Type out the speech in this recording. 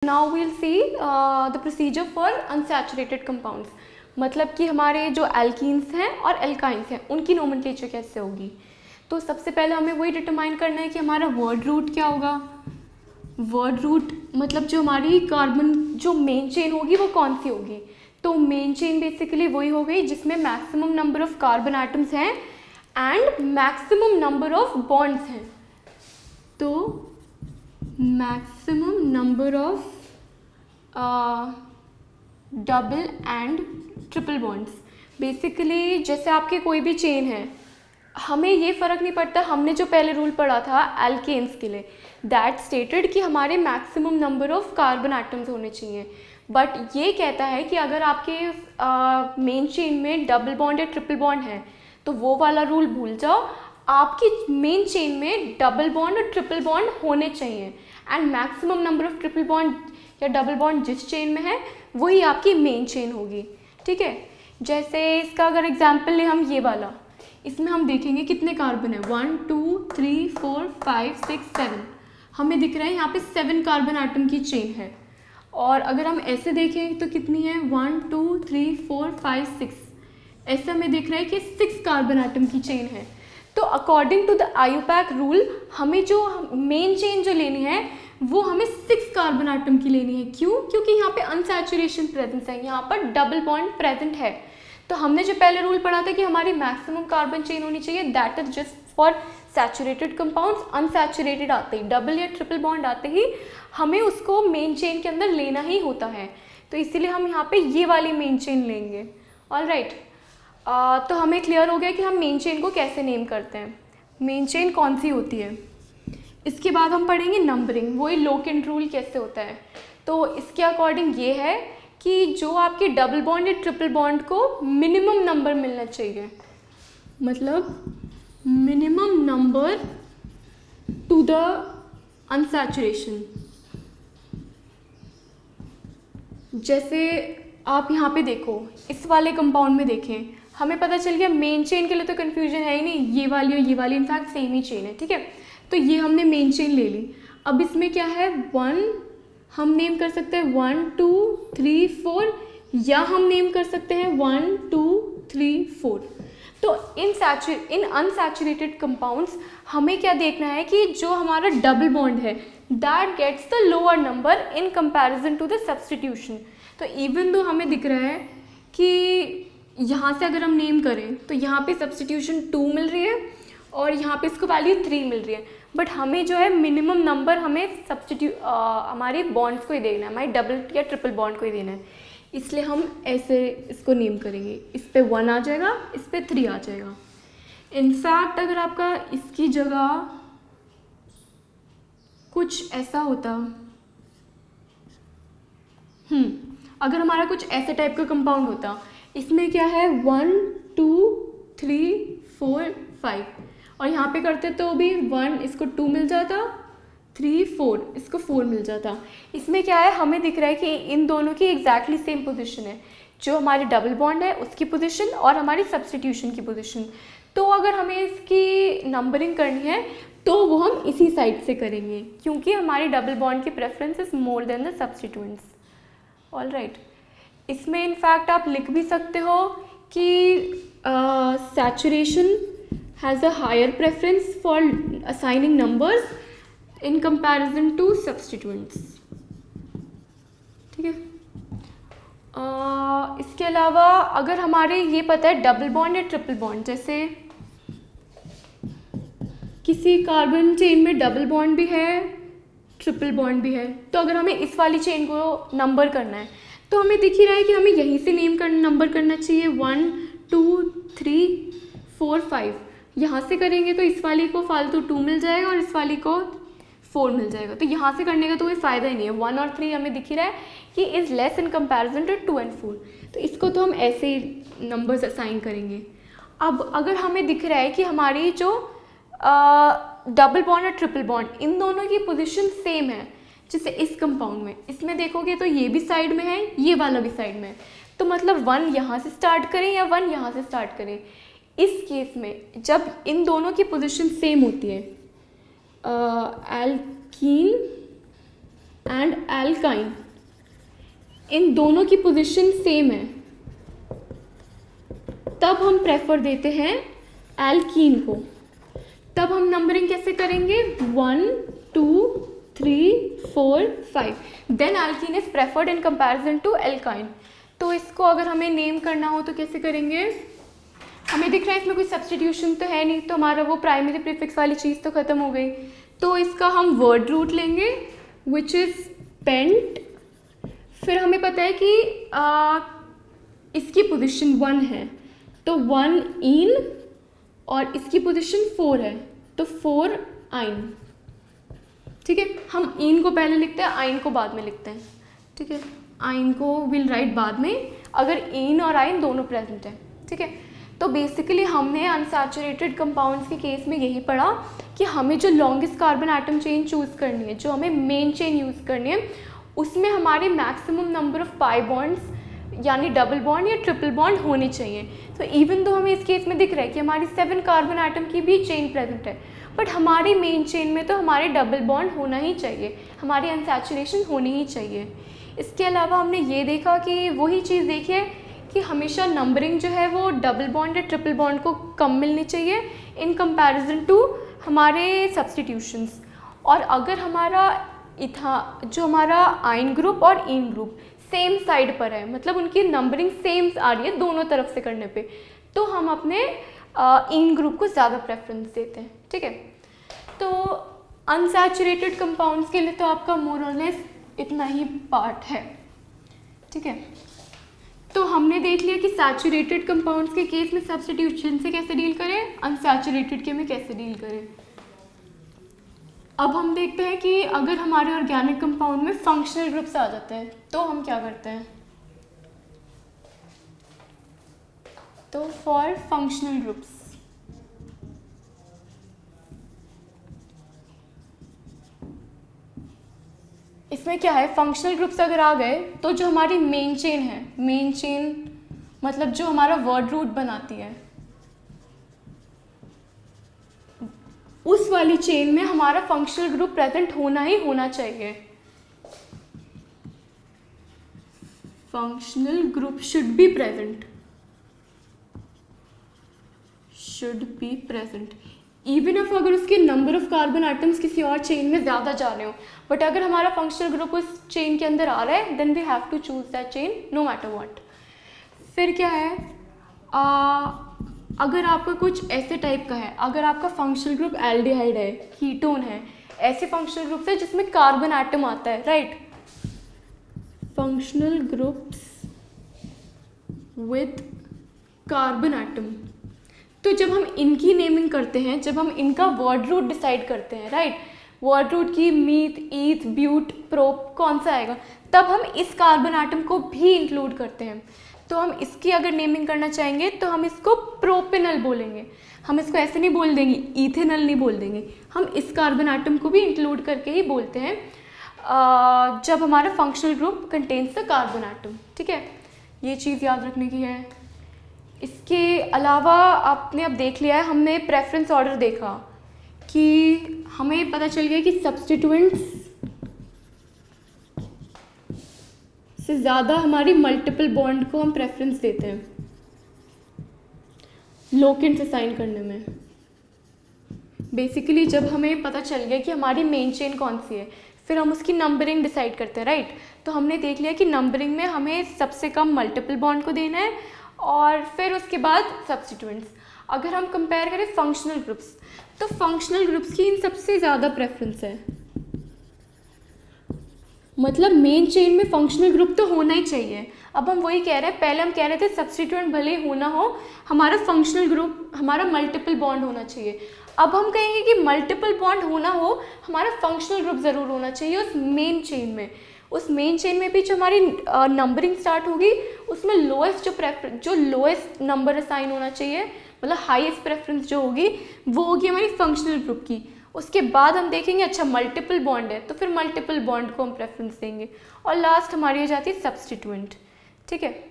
Now we'll see the procedure for unsaturated compounds, मतलब कि हमारे जो एल्कीन्स हैं और एल्काइंस हैं उनकी नोमेनक्लेचर कैसे होगी। तो सबसे पहले हमें वही डिटरमाइन करना है कि हमारा वर्ड रूट क्या होगा। वर्ड रूट मतलब जो हमारी कार्बन जो मेन चेन होगी वो कौन सी होगी। तो मेन चेन बेसिकली वही हो गई जिसमें maximum number of carbon atoms हैं and maximum number of bonds हैं। तो maximum number of double and triple bonds. Basically जैसे आपके कोई भी चेन है, हमें ये फ़र्क नहीं पड़ता। हमने जो पहले रूल पढ़ा था एल्केन्स के लिए, दैट स्टेटेड कि हमारे maximum number of carbon atoms होने चाहिए। बट ये कहता है कि अगर आपके मेन चेन में डबल बॉन्ड या ट्रिपल बॉन्ड है तो वो वाला रूल भूल जाओ। आपकी मेन चेन में डबल बॉन्ड और ट्रिपल बॉन्ड होने चाहिए and maximum number of triple bond या डबल बॉन्ड जिस चेन में है वही आपकी मेन चेन होगी। ठीक है, जैसे इसका अगर एग्जांपल ले हम ये वाला, इसमें हम देखेंगे कितने कार्बन है, 1 2 3 4 5 6 7। हमें दिख रहा है यहाँ पे 7 कार्बन एटम की चेन है। और अगर हम ऐसे देखें तो कितनी है, 1 2 3 4 5 6। ऐसे हमें दिख रहा है कि 6 कार्बन एटम की चेन है। तो according to the IUPAC rule हमें जो मेन चेन जो लेनी है वो हमें 6 कार्बन एटम की लेनी है। क्यों? क्योंकि यहाँ पे अनसैचुरेशन प्रेजेंस है, यहाँ पर डबल बॉन्ड प्रेजेंट है। तो हमने जो पहले रूल पढ़ा था कि हमारी मैक्सिमम कार्बन चेन होनी चाहिए, that is just for saturated compounds. Unsaturated आते ही, डबल या ट्रिपल बॉन्ड आते ही हमें उसको मेन चेन के अंदर लेना ही होता है। तो इसीलिए हम यहाँ पे ये वाली मेन चेन लेंगे। ऑलराइट, तो हमें क्लियर हो गया कि हम मेन चेन को कैसे नेम करते हैं, मेन चेन कौन सी होती है। इसके बाद हम पढ़ेंगे नंबरिंग, वही लोकेंट रूल कैसे होता है। तो इसके अकॉर्डिंग ये है कि जो आपके डबल बॉन्ड या ट्रिपल बॉन्ड को मिनिमम नंबर मिलना चाहिए, मतलब minimum number two the unsaturation. जैसे आप यहाँ पे देखो, इस वाले कंपाउंड में देखें, हमें पता चल गया मेन चेन के लिए तो कन्फ्यूजन है ही नहीं, ये वाली और ये वाली इनफैक्ट सेम ही चेन है। ठीक है, तो ये हमने मेन चेन ले ली। अब इसमें क्या है, 1 हम नेम कर सकते हैं 1 2 3 4, या हम नेम कर सकते हैं 1 2 3 4। तो इन अनसैचुरेटेड कंपाउंड्स हमें क्या देखना है कि जो हमारा डबल बॉन्ड है that gets the lower number in comparison to the substitution. तो इवन दो हमें दिख रहा है कि यहाँ से अगर हम नेम करें तो यहाँ पे सब्स्टिट्यूशन 2 मिल रही है और यहाँ पे इसको वैल्यू 3 मिल रही है, बट हमें जो है मिनिमम नंबर हमें हमारे बॉन्ड्स को ही देना है, हमारे डबल या ट्रिपल बॉन्ड को ही देना है। इसलिए हम ऐसे इसको नेम करेंगे, इस पे 1 आ जाएगा, इस पे 3 आ जाएगा। इनफैक्ट अगर आपका इसकी जगह कुछ ऐसा होता, अगर हमारा कुछ ऐसे टाइप का कंपाउंड होता, इसमें क्या है 1 2 3 4 5, और यहाँ पे करते तो भी 1 इसको 2 मिल जाता, 3 4 इसको 4 मिल जाता। इसमें क्या है, हमें दिख रहा है कि इन दोनों की एग्जैक्टली सेम पोजीशन है, जो हमारी डबल बॉन्ड है उसकी पोजीशन और हमारी सब्स्टिट्यूशन की पोजीशन। तो अगर हमें इसकी नंबरिंग करनी है तो वो हम इसी साइड से करेंगे, क्योंकि हमारी डबल बॉन्ड की preference is more than the substituents. Alright, इसमें इनफैक्ट आप लिख भी सकते हो कि saturation has a higher preference for assigning numbers in comparison to substituents। ठीक है, इसके अलावा अगर हमारे ये पता है डबल बॉन्ड या ट्रिपल बॉन्ड, जैसे किसी कार्बन चेन में डबल बॉन्ड भी है ट्रिपल बॉन्ड भी है, तो अगर हमें इस वाली चेन को नंबर करना है तो हमें दिख ही रहा है कि हमें यहीं से नंबर करना चाहिए, 1 2 3 4 5। यहाँ से करेंगे तो इस वाली को फालतू 2 मिल जाएगा और इस वाली को 4 मिल जाएगा, तो यहाँ से करने का तो कोई फ़ायदा ही नहीं है। 1 और 3 हमें दिख ही रहा है कि is less in comparison to 2 and 4, तो इसको तो हम ऐसे ही नंबर्स असाइन करेंगे। अब अगर हमें दिख रहा है कि हमारी जो डबल बॉन्ड और ट्रिपल बॉन्ड इन दोनों की पोजीशन सेम है, जैसे इस कंपाउंड में, इसमें देखोगे तो ये भी साइड में है, ये वाला भी साइड में है, तो मतलब 1 यहाँ से स्टार्ट करें या 1 यहाँ से स्टार्ट करें। इस केस में जब इन दोनों की पोजीशन सेम होती है, एल्कीन एंड एल्काइन, इन दोनों की पोजीशन सेम है, तब हम प्रेफर देते हैं एल्कीन को। तब हम नंबरिंग कैसे करेंगे, 1 2 3 4 5, then alkene is preferred in comparison to alkyne. तो इसको अगर हमें नेम करना हो तो कैसे करेंगे, हमें दिख रहा है इसमें कोई सब्सटीट्यूशन तो है नहीं, तो हमारा वो प्राइमरी प्रीफिक्स वाली चीज़ तो ख़त्म हो गई। तो इसका हम वर्ड रूट लेंगे विच इज़ पेंट। फिर हमें पता है कि इसकी पोजीशन 1 है, तो 1 इन, और इसकी पोजीशन 4 है, तो 4 आइन। ठीक है, हम इन को पहले लिखते हैं, आइन को बाद में लिखते हैं। ठीक है, आइन को विल राइट बाद में, अगर इन और आइन दोनों प्रेजेंट है। ठीक है, तो बेसिकली हमने अनसैचुरेटेड कंपाउंड्स के केस में यही पढ़ा कि हमें जो longest carbon atom chain choose करनी है, जो हमें मेन चेन यूज़ करनी है, उसमें हमारे maximum number of pi bonds यानी डबल बॉन्ड या ट्रिपल बॉन्ड होने चाहिए। तो इवन तो हमें इस केस में दिख रहा है कि हमारी 7 कार्बन एटम की भी चेन प्रेजेंट है, बट हमारी मेन चेन में तो हमारे डबल बॉन्ड होना ही चाहिए, हमारी अनसैचुरेशन होनी ही चाहिए। इसके अलावा हमने ये देखा कि वही चीज़ देखी है कि हमेशा नंबरिंग जो है वो डबल बॉन्ड या ट्रिपल बॉन्ड को कम मिलनी चाहिए इन कंपैरिजन टू हमारे सब्स्टिट्यूशंस। और अगर हमारा जो हमारा आइन ग्रुप और इन ग्रुप सेम साइड पर है, मतलब उनकी नंबरिंग सेम आ रही है दोनों तरफ से करने पे, तो हम अपने इन ग्रुप को ज़्यादा प्रेफरेंस देते हैं। ठीक है, तो अनसैचुरेटेड कंपाउंड्स के लिए तो आपका मोर और लेस इतना ही पार्ट है। ठीक है, तो हमने देख लिया कि सैचुरेटेड कंपाउंड्स के केस में सब्स्टिट्यूशन से कैसे डील करें, अनसैचुरेटेड के में कैसे डील करें। अब हम देखते हैं कि अगर हमारे ऑर्गेनिक कंपाउंड में फंक्शनल ग्रुप्स आ जाते हैं तो हम क्या करते हैं। तो फॉर फंक्शनल ग्रुप्स, इसमें क्या है, फंक्शनल ग्रुप्स अगर आ गए तो जो हमारी मेन चेन है, मेन चेन मतलब जो हमारा वर्ड रूट बनाती है, उस वाली चेन में हमारा फंक्शनल ग्रुप प्रेजेंट होना ही होना चाहिए। Functional group should be present, should be present even if अगर उसके नंबर ऑफ कार्बन एटम्स किसी और चेन में ज़्यादा जा रहे हो, बट अगर हमारा फंक्शनल ग्रुप उस चेन के अंदर आ रहा है then we have to choose that chain no matter what. फिर क्या है, अगर आपका कुछ ऐसे टाइप का है, अगर आपका फंक्शनल ग्रुप एल्डिहाइड है, कीटोन है, ऐसे फंक्शनल ग्रुप्स है जिसमें कार्बन एटम आता है, right, functional groups with carbon atom, तो जब हम इनकी नेमिंग करते हैं, जब हम इनका वर्ड रूट डिसाइड करते हैं, राइट, वर्ड रूट की मीथ, ईथ, ब्यूट, प्रोप कौन सा आएगा, तब हम इस कार्बन एटम को भी इंक्लूड करते हैं। तो हम इसकी अगर नेमिंग करना चाहेंगे तो हम इसको प्रोपेनल बोलेंगे, हम इसको ऐसे नहीं बोल देंगे, इथेनल नहीं बोल देंगे, हम इस कार्बन एटम को भी इंक्लूड करके ही बोलते हैं जब हमारा functional group contains the carbon atom. ठीक है, ये चीज़ याद रखने की है। इसके अलावा आपने अब देख लिया है, हमने प्रेफरेंस ऑर्डर देखा कि हमें पता चल गया कि सब्स्टिट्यूएंट्स से ज़्यादा हमारी मल्टीपल बॉन्ड को हम प्रेफरेंस देते हैं लोकेंट्स असाइन करने में। बेसिकली जब हमें पता चल गया कि हमारी मेन चेन कौन सी है, फिर हम उसकी नंबरिंग डिसाइड करते हैं, राइट। तो हमने देख लिया कि नंबरिंग में हमें सबसे कम मल्टीपल बॉन्ड को देना है और फिर उसके बाद सब्स्टिट्यूएंट्स। अगर हम कंपेयर करें फंक्शनल ग्रुप्स, तो फंक्शनल ग्रुप्स की इन सबसे ज़्यादा प्रेफरेंस है, मतलब मेन चेन में फंक्शनल ग्रुप तो होना ही चाहिए। अब हम वही कह रहे हैं, पहले हम कह रहे थे सब्स्टिट्यूएंट भले ही होना हो, हमारा फंक्शनल ग्रुप, हमारा मल्टीपल बॉन्ड होना चाहिए। अब हम कहेंगे कि मल्टीपल बॉन्ड होना हो, हमारा फंक्शनल ग्रुप ज़रूर होना चाहिए उस मेन चेन में। उस मेन चेन में भी जो हमारी नंबरिंग स्टार्ट होगी उसमें जो लोएस्ट नंबर असाइन होना चाहिए, मतलब हाईएस्ट प्रेफरेंस जो होगी वो होगी हमारी फंक्शनल ग्रुप की। उसके बाद हम देखेंगे अच्छा मल्टीपल बॉन्ड है तो फिर मल्टीपल बॉन्ड को हम प्रेफरेंस देंगे, और लास्ट हमारी हो जाती है सब्स्टिट्यूएंट। ठीक है।